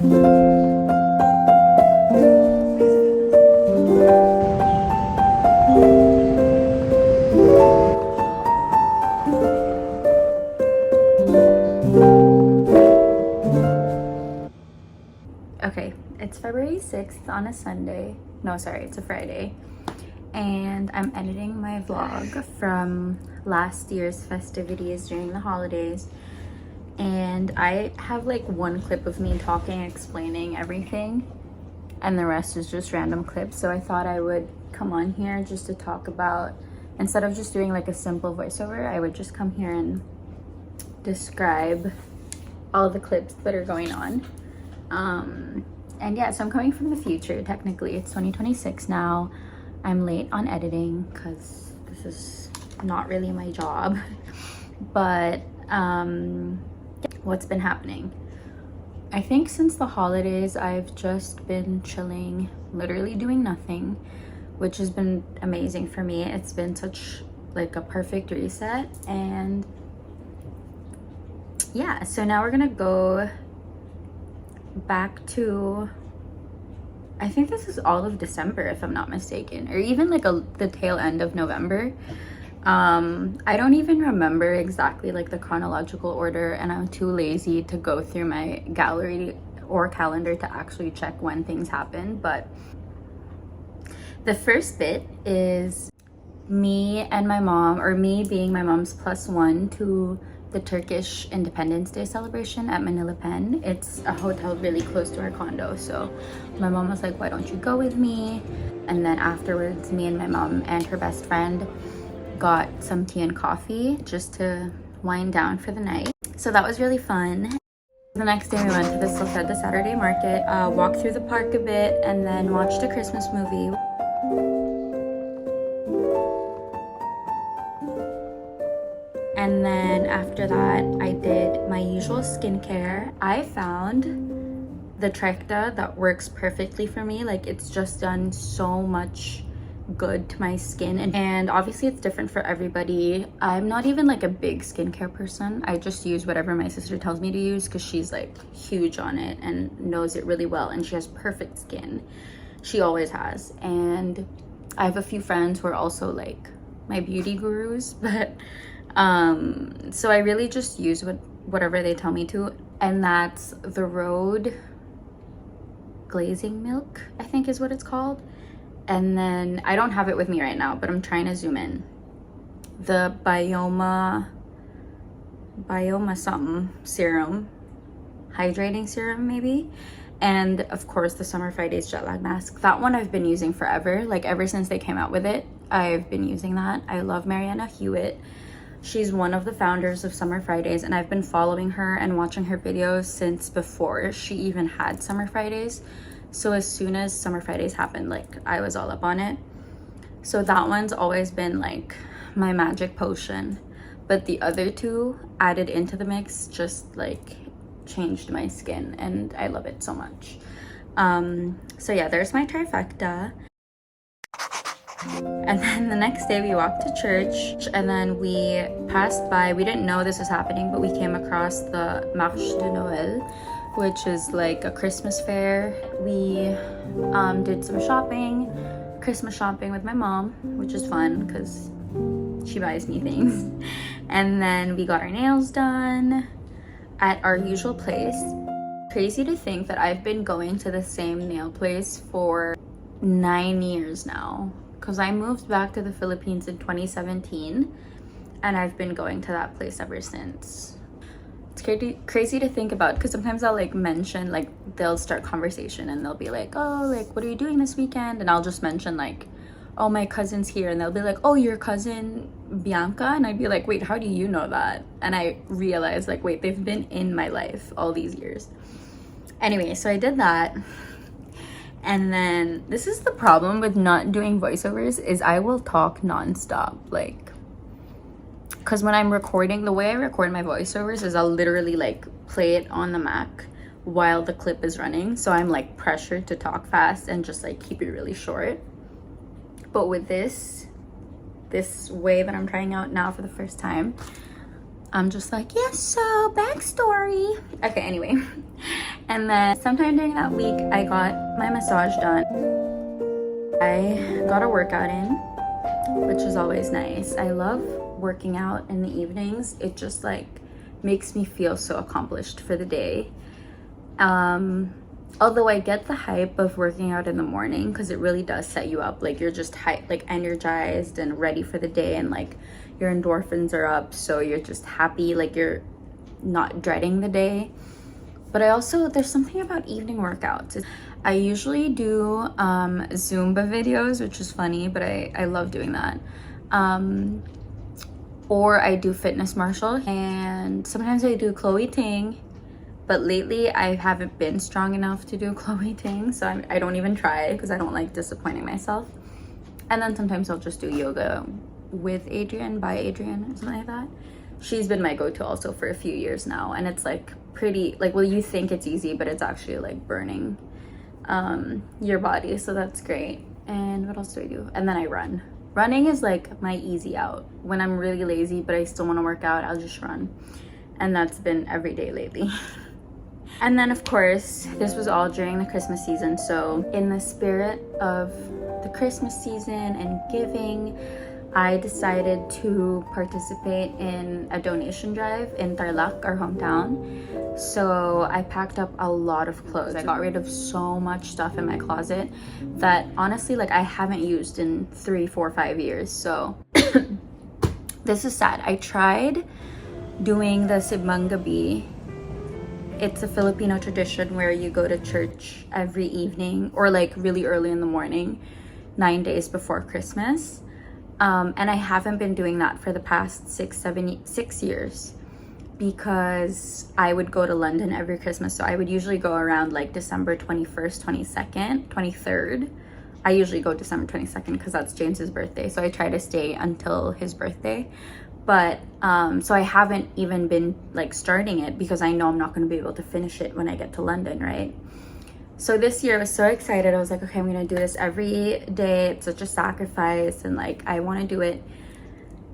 Okay, it's February 6th on a Sunday. No, sorry, it's a Friday. And I'm editing my vlog from last year's festivities during the holidays. And I have like one clip of me talking, explaining everything, and the rest is just random clips. So I thought I would come on here just to talk about, instead of just doing like a simple voiceover, I would just come here and describe all the clips that are going on. And yeah, so I'm coming from the future. Technically it's 2026 now. I'm late on editing because this is not really my job. But what's been happening? I think since the holidays I've just been chilling, literally doing nothing, which has been amazing for me. It's been such like a perfect reset. And yeah, so now we're gonna go back to, I think this is all of December if I'm not mistaken, or even like the tail end of November. I don't even remember exactly like the chronological order, and I'm too lazy to go through my gallery or calendar to actually check when things happen. But the first bit is me and my mom, or me being my mom's +1 to the Turkish Independence Day celebration at Manila Pen. It's a hotel really close to our condo, so my mom was like, why don't you go with me? And then afterwards, me and my mom and her best friend got some tea and coffee just to wind down for the night. So that was really fun. The next day we went to the Sulfeda Saturday market, walked through the park a bit, and then watched a Christmas movie. And then after that, I did my usual skincare. I found the Trecta that works perfectly for me. Like, it's just done so much good to my skin. And obviously it's different for everybody. I'm not even like a big skincare person. I just use whatever my sister tells me to use because she's like huge on it and knows it really well. And she has perfect skin. She always has. And I have a few friends who are also like my beauty gurus, but so I really just use whatever they tell me to, and that's the Road glazing milk, I think is what it's called. And then I don't have it with me right now, but I'm trying to zoom in. The Bioma something serum, hydrating serum maybe. And of course the Summer Fridays jet lag mask. That one I've been using forever, like ever since they came out with it. I've been using that. I love Mariana Hewitt. She's one of the founders of Summer Fridays, and I've been following her and watching her videos since before she even had Summer Fridays. So as soon as Summer Fridays happened, like I was all up on it. So that one's always been like my magic potion. But the other two added into the mix just like changed my skin, and I love it so much. So yeah, there's my trifecta. And then the next day we walked to church, and then we passed by, we didn't know this was happening, but we came across the Marche de Noël, which is like a Christmas fair. We did some shopping, Christmas shopping with my mom, which is fun because she buys me things. And then we got our nails done at our usual place. Crazy to think that I've been going to the same nail place for 9 years now, because I moved back to the Philippines in 2017 and I've been going to that place ever since. It's crazy to think about, because sometimes I'll like mention, like they'll start conversation and they'll be like, oh, like what are you doing this weekend? And I'll just mention like, oh, my cousin's here, and they'll be like, oh, your cousin Bianca? And I'd be like, wait, how do you know that? And I realized like, wait, they've been in my life all these years. Anyway, so I did that. And then this is the problem with not doing voiceovers, is I will talk nonstop, like, because when I'm recording, the way I record my voiceovers is I'll literally like play it on the Mac while the clip is running, so I'm like pressured to talk fast and just like keep it really short. But with this way that I'm trying out now for the first time, I'm just like, yes, so backstory. Okay, anyway. And then sometime during that week, I got my massage done. I got a workout in, which is always nice. I love working out in the evenings. It just like makes me feel so accomplished for the day. Although I get the hype of working out in the morning because it really does set you up. Like you're just like energized and ready for the day, and like your endorphins are up, so you're just happy, like you're not dreading the day. But I also, there's something about evening workouts. I usually do Zumba videos, which is funny, but I love doing that. Or I do fitness martial, and sometimes I do Chloe Ting. But lately I haven't been strong enough to do Chloe Ting, so I don't even try because I don't like disappointing myself. And then sometimes I'll just do yoga with Adrian, by Adrian, or something like that. She's been my go-to also for a few years now, and it's like pretty, like, well, you think it's easy, but it's actually like burning your body, so that's great. And what else do I do? And then I run. Running is like my easy out. When I'm really lazy but I still want to work out, I'll just run. And that's been every day lately. And then of course, this was all during the Christmas season. So in the spirit of the Christmas season and giving, I decided to participate in a donation drive in Tarlac, our hometown. So I packed up a lot of clothes. I got rid of so much stuff in my closet that honestly, like, I haven't used in 3, 4, 5 years. So this is sad. I tried doing the simbang gabi. It's a Filipino tradition where you go to church every evening or like really early in the morning, 9 days before Christmas. And I haven't been doing that for the past 6 years because I would go to London every Christmas. So I would usually go around like December 21st, 22nd, 23rd. I usually go December 22nd because that's James's birthday. So I try to stay until his birthday. But so I haven't even been like starting it because I know I'm not going to be able to finish it when I get to London, right? So this year I was so excited. I was like, okay, I'm gonna do this every day. It's such a sacrifice and like I want to do it.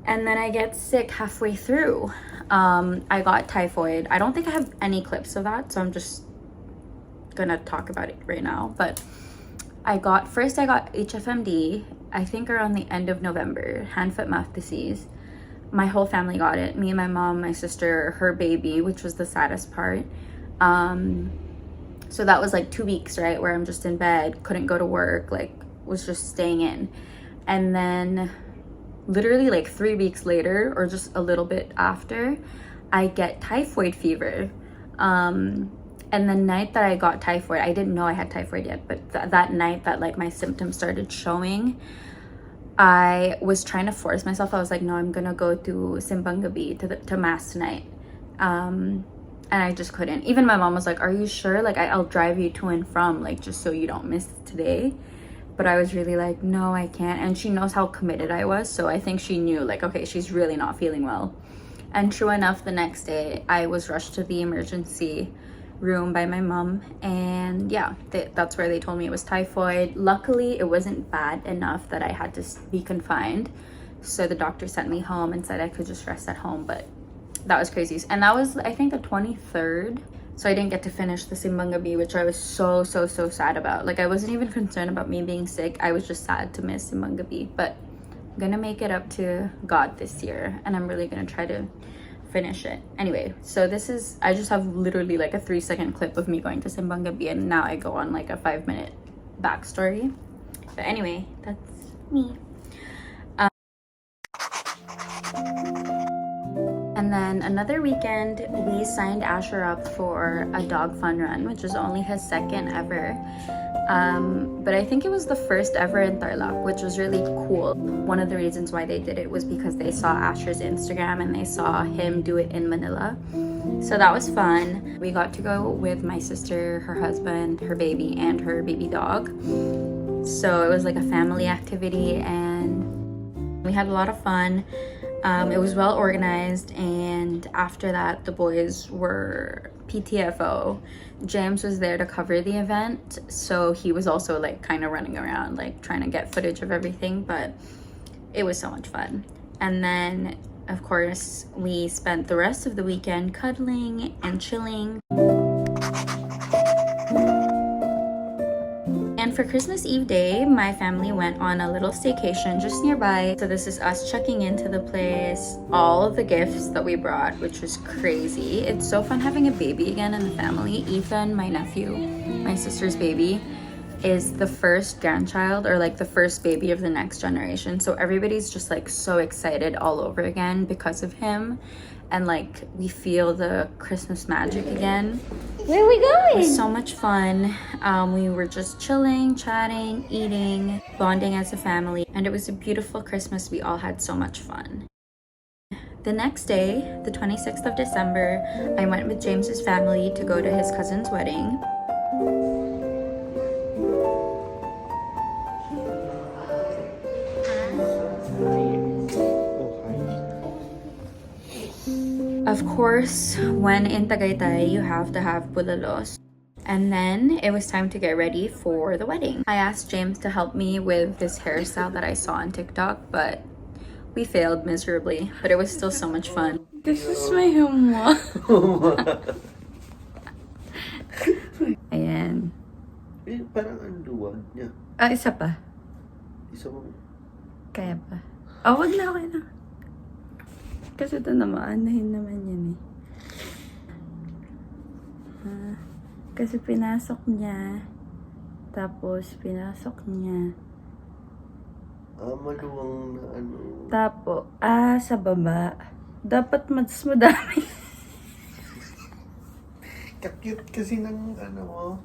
And then I get sick halfway through. I got typhoid. I don't think I have any clips of that, so I'm just gonna talk about it right now. But I got hfmd, I think around the end of November, hand, foot, mouth disease. My whole family got it. Me and my mom, my sister, her baby, which was the saddest part. So that was like 2 weeks, right, where I'm just in bed, couldn't go to work, like was just staying in. And then literally like 3 weeks later, or just a little bit after, I get typhoid fever. And the night that I got typhoid, I didn't know I had typhoid yet, but that night that like my symptoms started showing, I was trying to force myself. I was like, no, I'm gonna go to simbang gabi, to mass tonight. And I just couldn't. Even my mom was like, are you sure? Like, I'll drive you to and from, like, just so you don't miss today. But I was really like, no, I can't. And she knows how committed I was. So I think she knew, like, okay, she's really not feeling well. And true enough, the next day, I was rushed to the emergency room by my mom. And yeah, that's where they told me it was typhoid. Luckily, it wasn't bad enough that I had to be confined. So the doctor sent me home and said I could just rest at home. But that was crazy. And that was, I think, the 23rd. So I didn't get to finish the simbang gabi, which I was so sad about. Like, I wasn't even concerned about me being sick. I was just sad to miss simbang gabi. But I'm gonna make it up to God this year. And I'm really gonna try to finish it. Anyway, so this is, I just have literally like a 3-second clip of me going to simbang gabi. And now I go on like a 5-minute backstory. But anyway, that's me. And then another weekend, we signed Asher up for a dog fun run, which was only his second ever. But I think it was the first ever in Tarlac, which was really cool. One of the reasons why they did it was because they saw Asher's Instagram and they saw him do it in Manila. So that was fun. We got to go with my sister, her husband, her baby, and her baby dog. So it was like a family activity and we had a lot of fun. It was well organized, and after that the boys were PTFO. James was there to cover the event, so he was also like kind of running around like trying to get footage of everything, but it was so much fun. And then of course, we spent the rest of the weekend cuddling and chilling. And for Christmas Eve day, my family went on a little staycation just nearby. So this is us checking into the place, all of the gifts that we brought, which was crazy. It's so fun having a baby again in the family. Ethan, my nephew, my sister's baby, is the first grandchild, or like the first baby of the next generation. So everybody's just like so excited all over again because of him. And like we feel the Christmas magic again. Where are we going? It was so much fun. We were just chilling, chatting, eating, bonding as a family, and it was a beautiful Christmas. We all had so much fun. The next day, the 26th of December, I went with James's family to go to his cousin's wedding. Of course, when in Tagaytay, you have to have bulalos. And then it was time to get ready for the wedding. I asked James to help me with this hairstyle that I saw on TikTok, but we failed miserably. But it was still so much fun. This is my humwa. Ayan. Eh, parang ang luwag niya. Ah, isa pa. Isa mo. Kaya pa. Oh, wag na, okay na. Kasi ito namaanahin naman yan eh. Kasi pinasok niya. Tapos pinasok niya. Maluwang na ano. Tapos, sa baba. Dapat mas madami. Kakit kasi ng ano mo.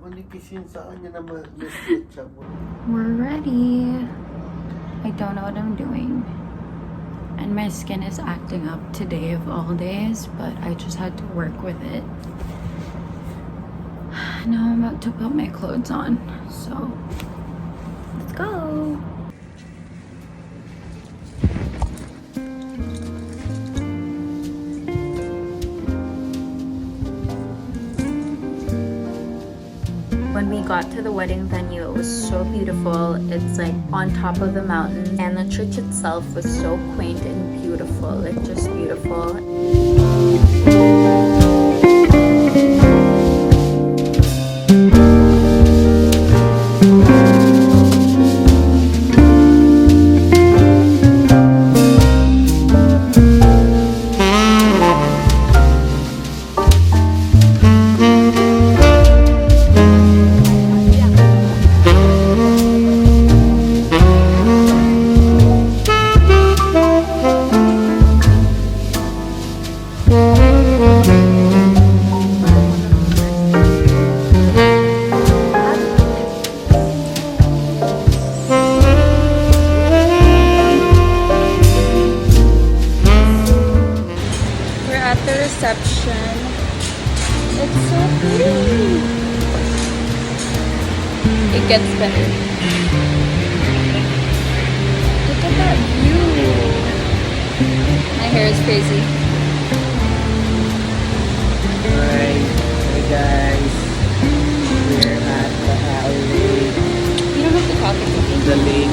Manipis yun sa kanya na ma-stretchable. We're ready. I don't know what I'm doing. And my skin is acting up today of all days, but I just had to work with it. Now I'm about to put my clothes on, so let's go. When we got to the wedding venue, it was so beautiful. It's like on top of the mountain, and the church itself was so quaint and beautiful, like just beautiful. Reception. It's so pretty. It gets better. Look at that view. My hair is crazy. Alright, hey guys. We're at the alley. You don't have to talk about The lake.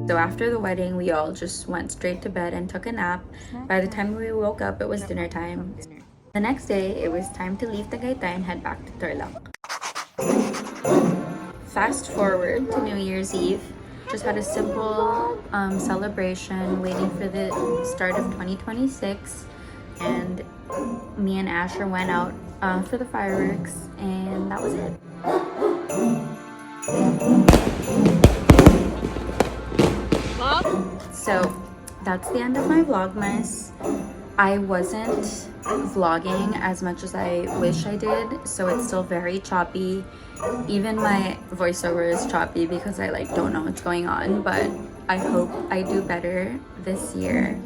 So after the wedding, we all just went straight to bed and took a nap. By the time we woke up, it was dinner time. The next day, it was time to leave Tagaytay and head back to Tarlac. Fast forward to New Year's Eve. Just had a simple celebration, waiting for the start of 2026. And me and Asher went out for the fireworks, and that was it. So that's the end of my Vlogmas. I wasn't vlogging as much as I wish I did, so it's still very choppy. Even my voiceover is choppy because I like don't know what's going on, but I hope I do better this year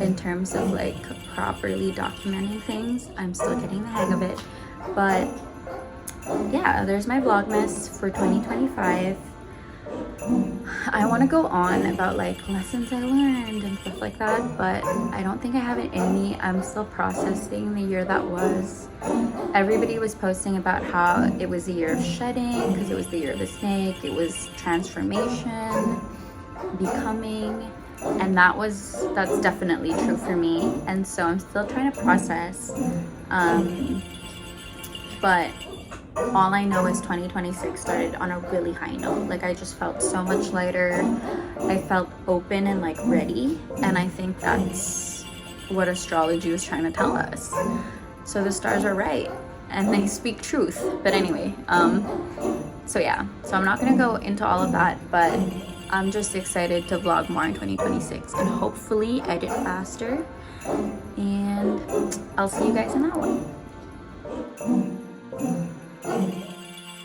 in terms of like properly documenting things. I'm still getting the hang of it, but yeah, there's my Vlogmas for 2025. I want to go on about like lessons I learned and stuff like that, but I don't think I have it in me. I'm still processing the year that was. Everybody was posting about how it was the year of shedding because it was the year of the snake. It was transformation, becoming, and that's definitely true for me. And so I'm still trying to process. But all I know is 2026 started on a really high note. Like I just felt so much lighter. I felt open and like ready. And I think that's what astrology was trying to tell us. So the stars are right and they speak truth. But anyway, so yeah. So I'm not gonna go into all of that, but I'm just excited to vlog more in 2026 and hopefully edit faster. And I'll see you guys in that one.